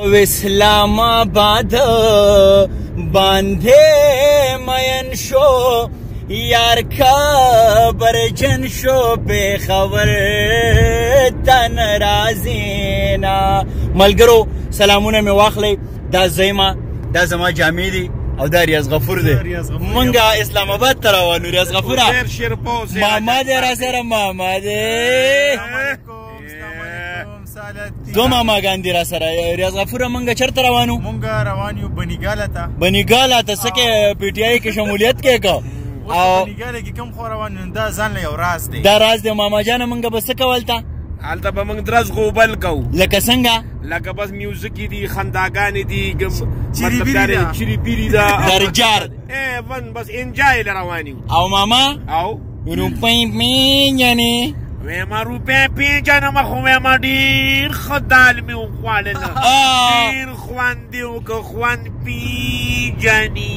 इस्लामाबाद बांधे मयन शो यार खबर जन शो बेखबर तन राजीना मलगरो सलामونه می واخلې دا زیما دا زما جامې دي او دا ریاض غفور دی منګه اسلام آباد ته روانو ریاض غفوره ماما دې را سره ماما دې دو ماما ګاندې را سره ریاض غفوره منګه چرته روانو منګه روان یو بنیګاله ته سکه پی ټی آی کې شمولیت کې کا او بنیګاله کې کوم خو روان دا ځان له یو راز دی دا راز دی ماما جان منګه بس کولتا حالته به موږ درز غوبل کو لکه څنګه لکه بس میوزیک دي خنداګانې دي مطلب دا چری پیری دا درجار ون بس انجوای رواني او ماما او روپۍ پیژنې ما روپۍ پیژنم خو ما ډېر ښه دال مې وخوړله ډېر خوند دې وکړه خوند پیژني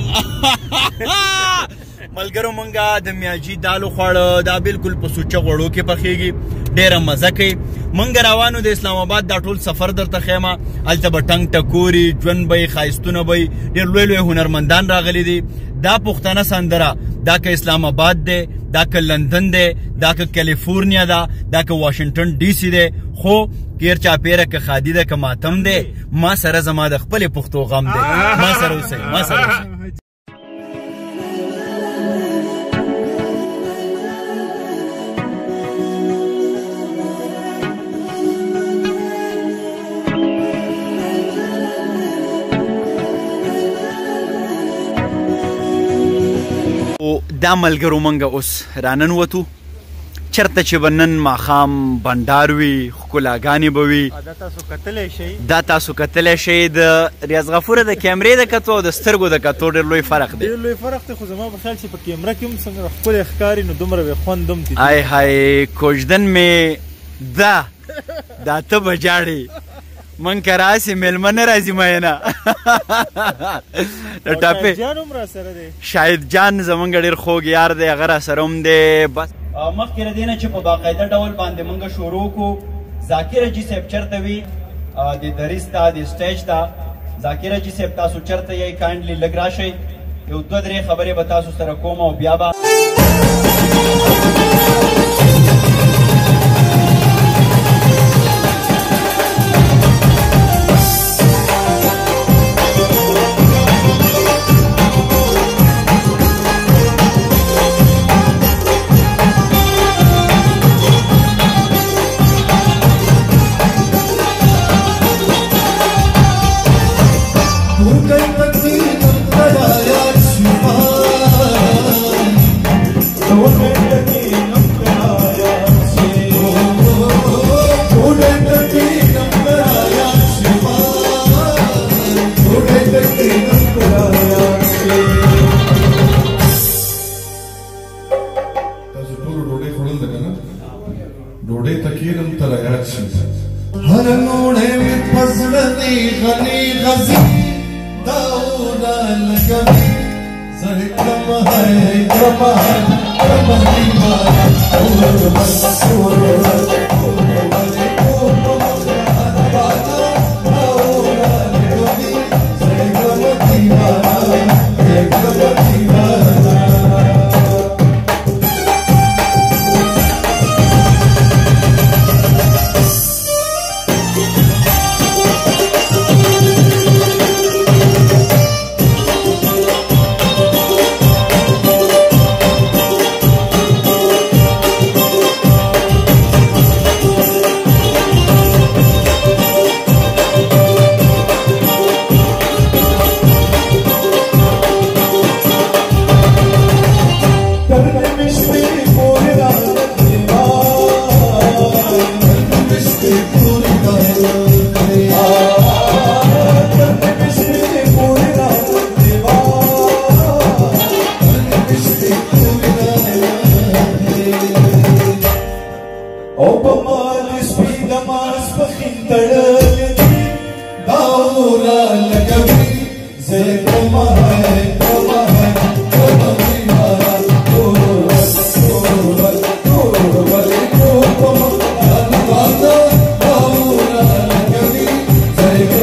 ملګرو مونږه د میاجي دالو خوړه دا بالکل په سوچه غوړو کې پخېږي ډېره مزه کوي مونږ روانو د اسلام آباد دا ټول سفر درته ښیمه هلته به ټنګ ټکوري ژوند به یې ښایستونه به یې ډېر لوی لوی هنرمندان راغلي دي دا پښتنه سندره دا که اسلام آباد دی دا که لندن دی دا که کالیفورنیا ده دا که واشنګټن ډي سي دی خو کیر چاپیره که خادي ده که ماتم دی ما سره زما د خپلې پښتو غم دی ما سره اوسئ ما سره اوسئ دا ملګرو منګه اوس راننوتو چرته چې به نن ماښام بنډار وي ښکلاګانې به وي دا تاسو کتلی شئ د ریاض غفوره د کیمرې د کتو او د سترګو د کتو ډېر لوی فرق دی ډېر لوی فرق دی خو زما په خیال چې په کیمره کې هم څنګه ښکلی ښکاري نو دومره به خوند هم دي ای های کوژدن مې دا ته به جاړې من که راسې میلمه نه راځي مینه د ټاپې شاهد جان زمونږ ډېر خوږ یار دی هغه راسره هم دی بس مخکې له دې نه چې په باقاعده ډول باندې مونږ شروع کړو ذاکر حاجي صاحب چېرته وي د دریځ ته د سټیج ته ذاکر حاجي صاحب تاسو چېرته یې کاینډلي لږ راشئ یو دوه درې خبرې به تاسو سره کوم او بیا به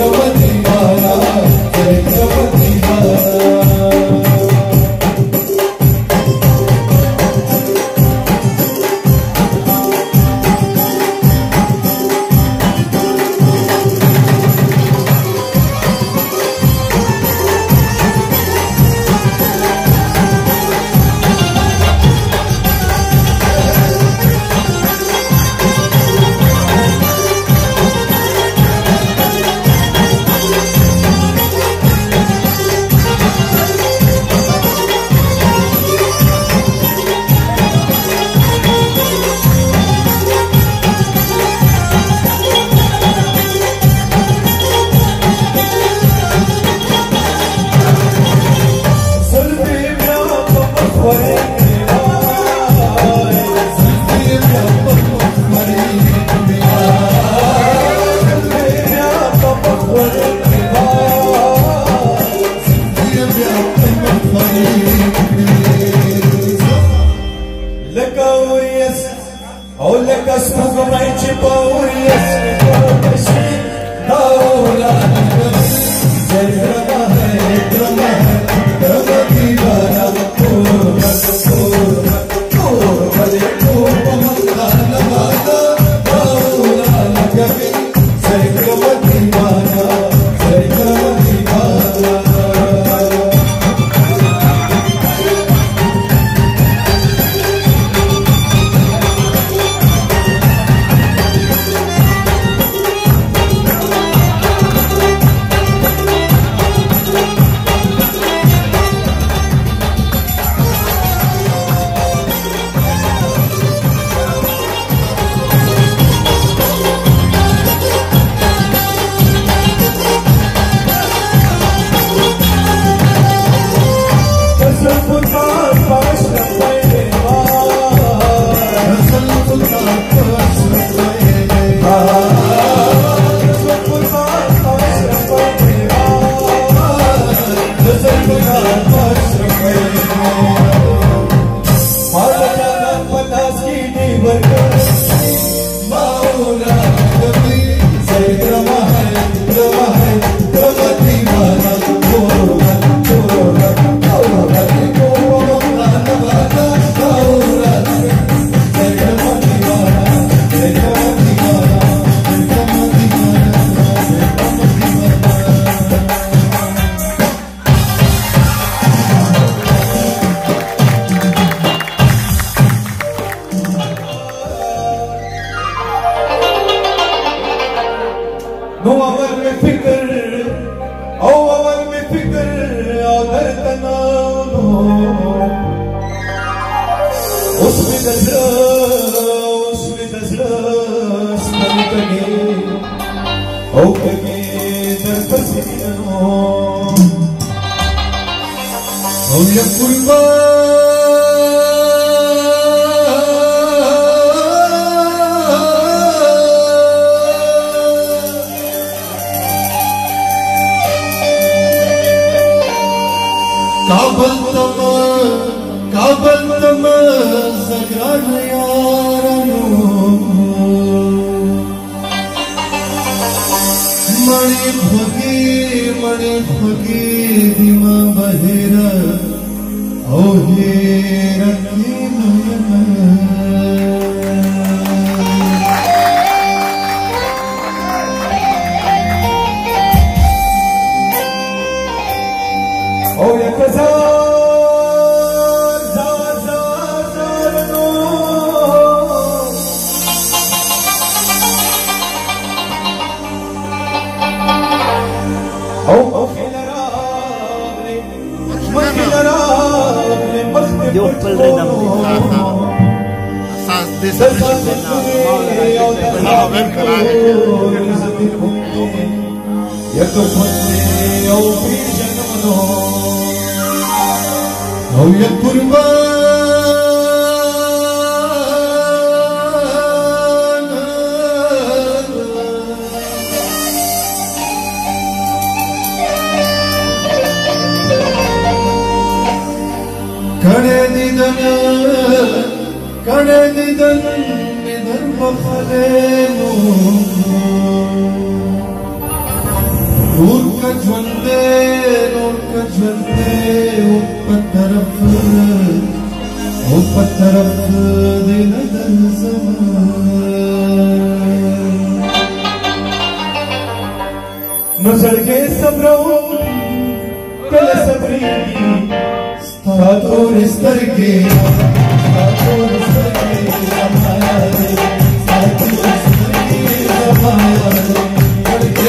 Nobody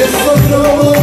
Yes,